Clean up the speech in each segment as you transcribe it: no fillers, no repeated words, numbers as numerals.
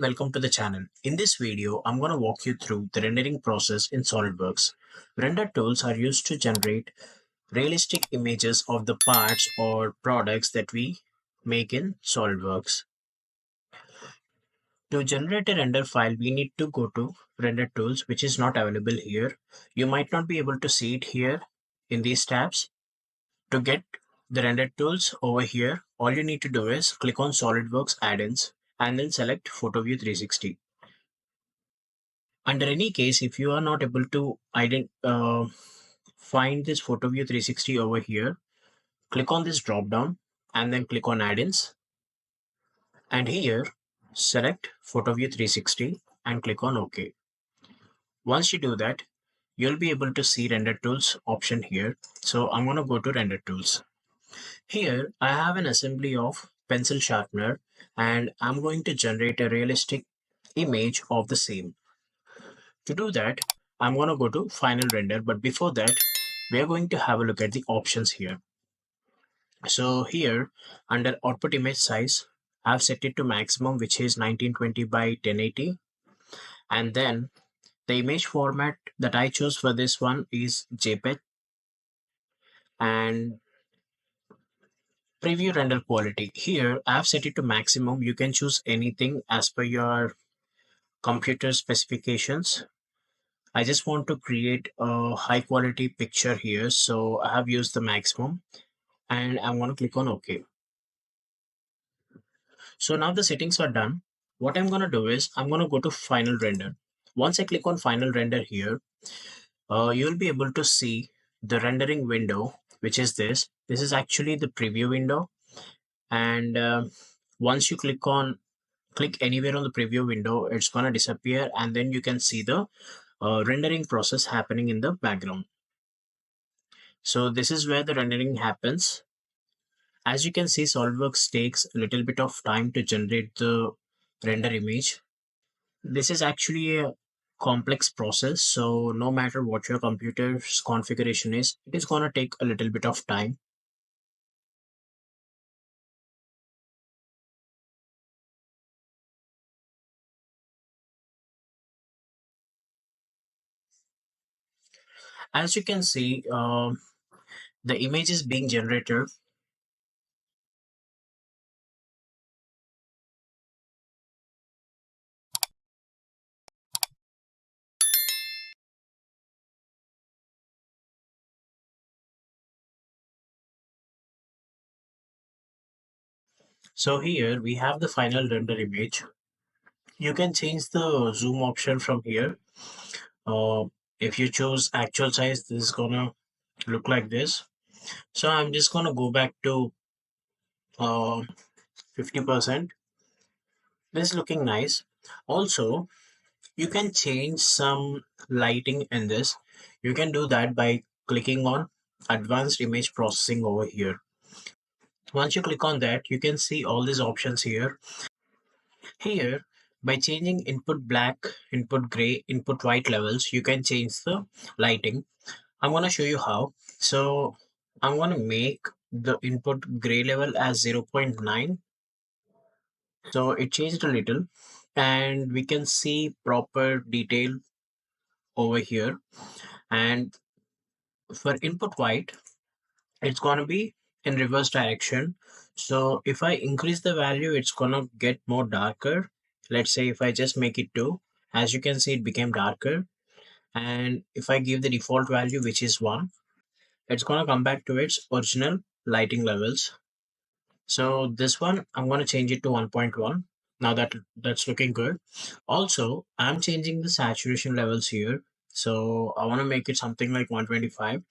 welcome to the channel. In this video, I'm going to walk you through the rendering process in SolidWorks. Render tools are used to generate realistic images of the parts or products that we make in SolidWorks. To generate a render file, we need to go to Render Tools, which is not available here. You might not be able to see it here in these tabs. To get the Render Tools over here, all you need to do is click on SolidWorks add-ins and then select Photoview360. Under any case, if you are not able to find this Photoview 360 over here, click on this drop down and then click on add-ins, and here select Photoview 360 and click on OK. Once you do that, you'll be able to see Render Tools option here. So I'm going to go to Render Tools. Here I have an assembly of pencil sharpener and I'm going to generate a realistic image of the same. To do that, I'm going to go to final render, but before that, we're going to have a look at the options here. So here under output image size, I've set it to maximum, which is 1920 by 1080. And then the image format that I chose for this one is JPEG. And preview render quality, here I've set it to maximum. You can choose anything as per your computer specifications. I just want to create a high quality picture here, so I have used the maximum and I'm going to click on OK. So now the settings are done. What I'm going to do is I'm going to go to final render. Once I click on final render here, you'll be able to see the rendering window, which is this. This is actually the preview window. And once you click anywhere on the preview window, it's going to disappear and then you can see the rendering process happening in the background. So this is where the rendering happens. As you can see, SolidWorks takes a little bit of time to generate the render image. This is actually a complex process, so no matter what your computer's configuration is, it is going to take a little bit of time. As you can see, the image is being generated. So here we have the final render image. You can change the zoom option from here. If you choose actual size, this is gonna look like this. So I'm just gonna go back to 50%. This is looking nice. Also, you can change some lighting in this. You can do that by clicking on advanced image processing over here. Once you click on that, you can see all these options here. Here, by changing input black, input gray, input white levels, you can change the lighting. I'm going to show you how. So I'm going to make the input gray level as 0.9. So it changed a little and we can see proper detail over here. And for input white, it's going to be in reverse direction. So if I increase the value, it's going to get more darker. Let's say if I just make it 2, as you can see, it became darker. And if I give the default value, which is 1, it's going to come back to its original lighting levels. So this one, I'm going to change it to 1.1. Now that's looking good. Also, I'm changing the saturation levels here. So I want to make it something like 125.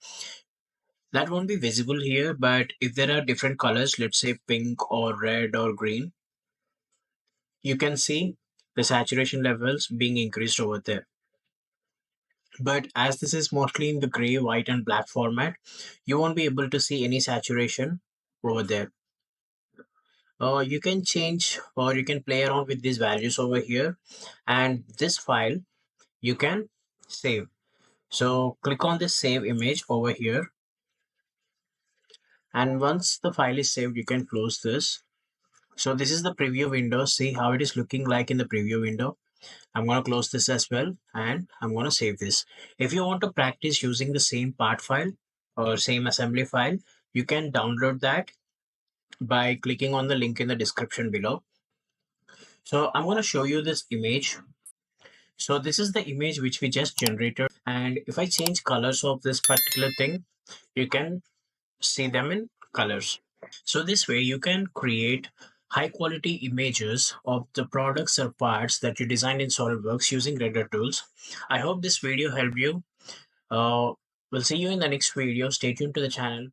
That won't be visible here, but if there are different colors, let's say pink or red or green, you can see the saturation levels being increased over there. But as this is mostly in the gray, white and black format, you won't be able to see any saturation over there. You can change or you can play around with these values over here, and this file you can save. So click on this save image over here, and once the file is saved, you can close this. So this is the preview window. See how it is looking like in the preview window. I'm going to close this as well and I'm going to save this. If you want to practice using the same part file or same assembly file, you can download that by clicking on the link in the description below. So I'm going to show you this image. So this is the image which we just generated. And if I change colors of this particular thing, you can see them in colors. So this way you can create high quality images of the products or parts that you designed in SolidWorks using render tools. I hope this video helped you. We'll see you in the next video. Stay tuned to the channel.